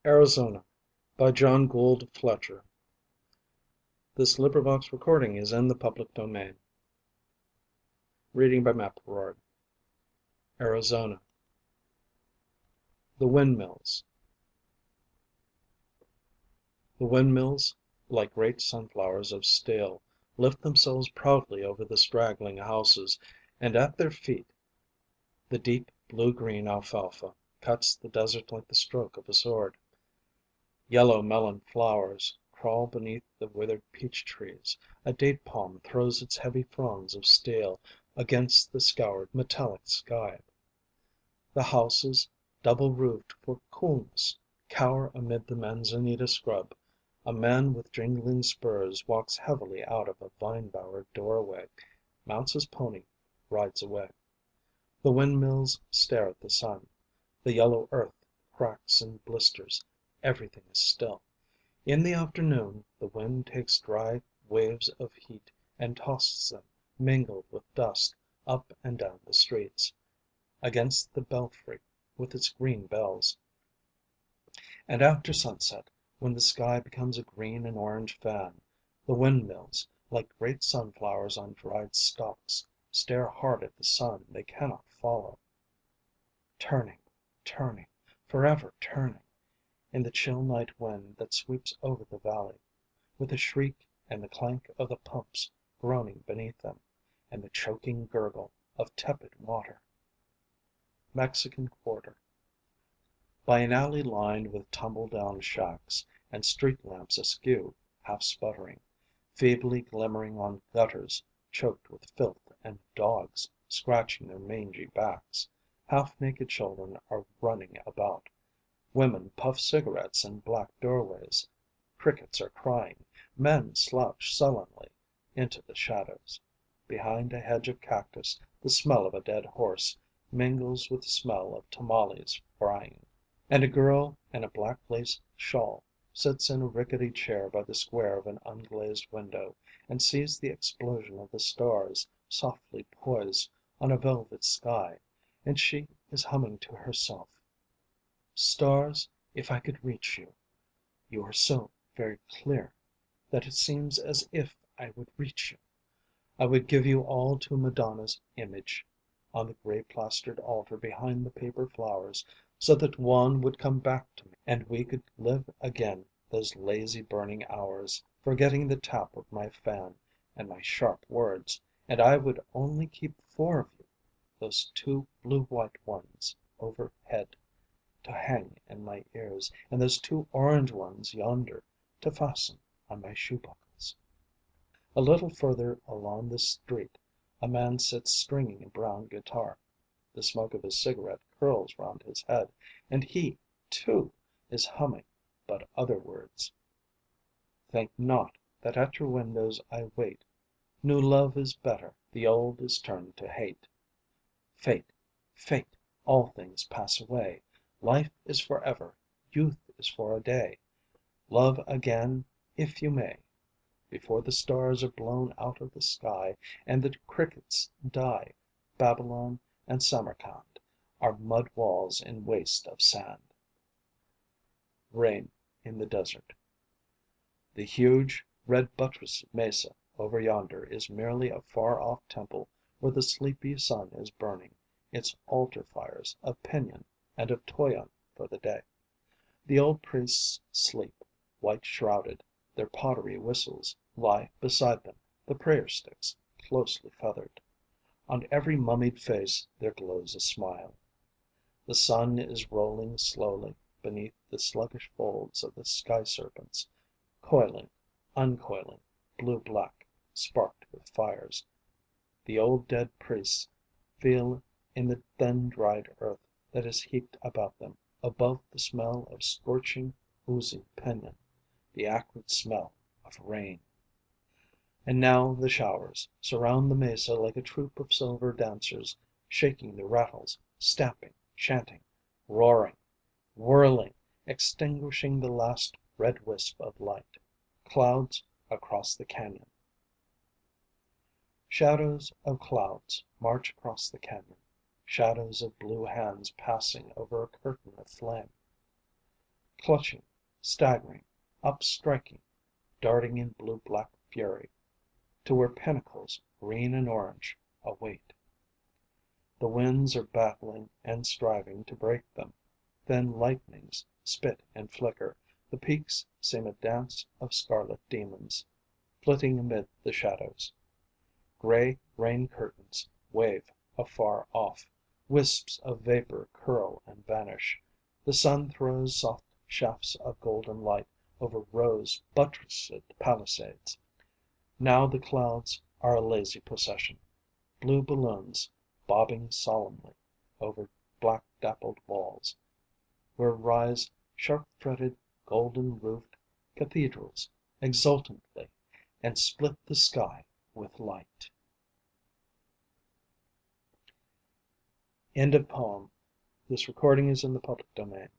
Arizona by John Gould Fletcher. Recording is in the public domain. Reading by Matt Perord. Arizona. The windmills. The windmills, like great sunflowers of steel, lift themselves proudly over the straggling houses, and at their feet the deep blue-green alfalfa cuts the desert like the stroke of a sword. Yellow melon flowers crawl beneath the withered peach trees. A date palm throws its heavy fronds of steel against the scoured metallic sky. The houses, double roofed for coolness, cower amid the manzanita scrub. A man with jingling spurs walks heavily out of a vine-bowered doorway, mounts his pony, rides away. The windmills stare at the sun. The yellow earth cracks and blisters. Everything is still. In the afternoon the wind takes dry waves of heat and tosses them, mingled with dust, up and down the streets, against the belfry with its green bells. And after sunset, when the sky becomes a green and orange fan, the windmills, like great sunflowers on dried stalks, stare hard at the sun they cannot follow. Turning, turning, forever turning, in the chill night wind that sweeps over the valley, with the shriek and the clank of the pumps groaning beneath them, and the choking gurgle of tepid water. Mexican Quarter. By an alley lined with tumble-down shacks, and street lamps askew, half sputtering, feebly glimmering on gutters choked with filth and dogs scratching their mangy backs, half-naked children are running about. Women puff cigarettes in black doorways. Crickets are crying. Men slouch sullenly into the shadows. Behind a hedge of cactus the smell of a dead horse mingles with the smell of tamales frying. And a girl in a black lace shawl sits in a rickety chair by the square of an unglazed window, and sees the explosion of the stars softly poised on a velvet sky, and she is humming to herself: "Stars, if I could reach you, you are so very clear that it seems as if I would reach you. I would give you all to Madonna's image on the gray plastered altar behind the paper flowers, so that Juan would come back to me, and we could live again those lazy burning hours, forgetting the tap of my fan and my sharp words, and I would only keep four of you, those two blue-white ones overhead, to hang in my ears, and those two orange ones yonder to fasten on my shoe buckles." A little further along the street a man sits stringing a brown guitar. The smoke of his cigarette curls round his head, and he, too, is humming, but other words. "Think not that at your windows I wait. New love is better, the old is turned to hate. Fate, fate, all things pass away. Life is forever, youth is for a day. Love again, if you may, before the stars are blown out of the sky, and the crickets die. Babylon and Samarcand are mud walls in waste of sand." Rain in the desert. The huge, red buttressed mesa over yonder is merely a far-off temple where the sleepy sun is burning its altar fires of pinyon and of toyon for the day. The old priests sleep, white-shrouded, their pottery whistles lie beside them, the prayer sticks closely feathered. On every mummied face there glows a smile. The sun is rolling slowly beneath the sluggish folds of the sky serpents, coiling, uncoiling, blue-black, sparked with fires. The old dead priests feel in the thin dried earth that is heaped about them, above the smell of scorching, oozy pinyon, the acrid smell of rain. And now the showers surround the mesa like a troop of silver dancers, shaking their rattles, stamping, chanting, roaring, whirling, extinguishing the last red wisp of light. Clouds across the canyon. Shadows of clouds march across the canyon, shadows of blue hands passing over a curtain of flame. clutching, staggering, upstriking, darting in blue black fury, to where pinnacles, green and orange, await. The winds are battling and striving to break them. Thin lightnings spit and flicker. The peaks seem a dance of scarlet demons, flitting amid the shadows. Gray rain curtains wave afar off. Wisps of vapor curl and vanish. The sun throws soft shafts of golden light over rose buttressed palisades. Now the clouds are a lazy procession, blue balloons bobbing solemnly over black dappled walls, where rise sharp fretted, golden roofed cathedrals exultantly, and split the sky with light. End of poem. This recording is in the public domain.